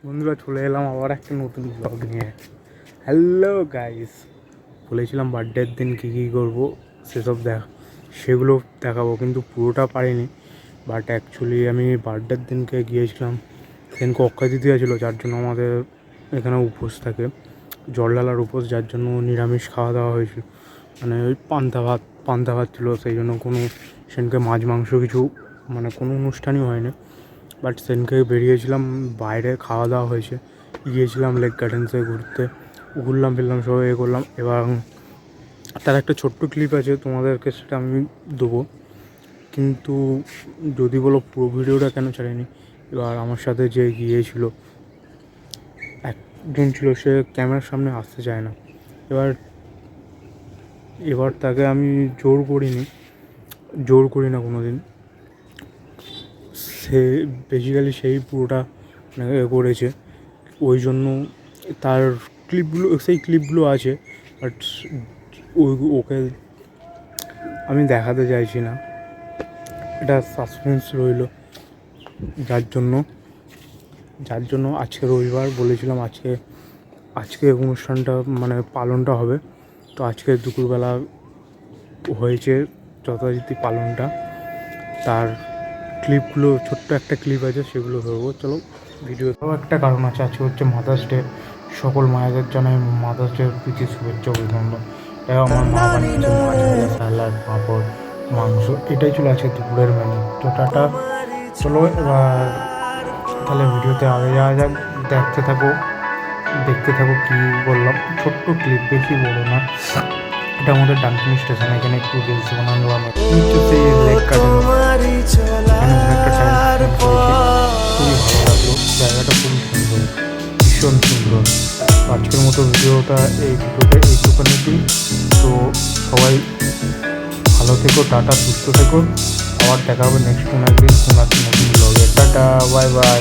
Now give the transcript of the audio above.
বন্ধুরা চলে এলাম আবার একটা নতুন ব্লগ নিয়ে। হ্যালো গাইস, বলেছিলাম বার্থডের দিন কী কী করবো সেগুলো দেখাবো, কিন্তু পুরোটা পারিনি। বাট অ্যাকচুয়ালি আমি বার্থডের দিনকে গিয়েছিলাম, সেদিনকে অক্ষয় তৃতীয়া ছিল, যার জন্য আমাদের এখানে উপোস থাকে, জলঢালার উপোস, যার জন্য নিরামিষ খাওয়া দাওয়া হয়েছিল। মানে ওই পান্তা ভাত ছিল, সেই জন্য কোনো সেদিনকে মাছ মাংস কিছু মানে কোনো অনুষ্ঠানই হয়নি। বাট সেদিনকে বেরিয়েছিলাম, বাইরে খাওয়া দাওয়া হয়েছে, গিয়েছিলাম লেক গার্ডেন্সে ঘুরতে, ঘুরলাম ফিরলাম সবাই করলাম। এবং তার একটা ছোট্ট ক্লিপ আছে, তোমাদেরকে সেটা আমি দেবো, কিন্তু যদি বলো পুরো ভিডিওটা কেন ছাড়েনি। এবার আমার সাথে যে গিয়েছিল একজন ছিল, সে ক্যামেরার সামনে আসতে চায় না। এবার তাকে আমি জোর করি না কোনো দিন। সে বেসিক্যালি সেই পুরোটা করেছে, ওই জন্য তার সেই ক্লিপগুলো আছে। বাট ওকে আমি দেখাতে চাইছি না, এটা সাসপেন্স রইল। যার জন্য আজকে রবিবার বলেছিলাম, আজকে অনুষ্ঠানটা মানে পালনটা হবে। তো আজকে দুপুরবেলা হয়েছে যথারীতি পালনটা। তার ক্লিপগুলো, ছোট্ট একটা ক্লিপ আছে, সেগুলো ধরবো। চলো ভিডিওতেও একটা কারণ আছে, আজকে হচ্ছে মাদার্স ডে। সকল মায়েদের জানাই মাদার্স ডে প্রীতি শুভেচ্ছা অভিনন্দন। এটা আমার মা বানিয়েছে মাছ ভাজা, স্যালাড, পাঁপড়, মাংস, এটাই চলে আছে দুপুরের মেনু। তো টাটা, চলো এবার তাহলে ভিডিওতে আগে যাওয়া যাক। দেখতে থাকো কী বললাম, ছোট্ট ক্লিপ, বেশি বলো না। এটা আমাদের ডানকুনি স্টেশন, এখানে একটু রিলস বানালাম। সেই লেক গার্ডেন, এখানে অনেকটা টাইম খুবই ভালো লাগলো, জায়গাটা খুবই সুন্দর, ভীষণ সুন্দর। আজকের মতো ভিডিওটা এইটুখানি। তো সবাই ভালো থেকো, টাটা, সুস্থ থেকো। আবার দেখা হবে নেক্সট কোনো একদিন কোনো একটা নতুন ব্লগে। Tata, bye bye.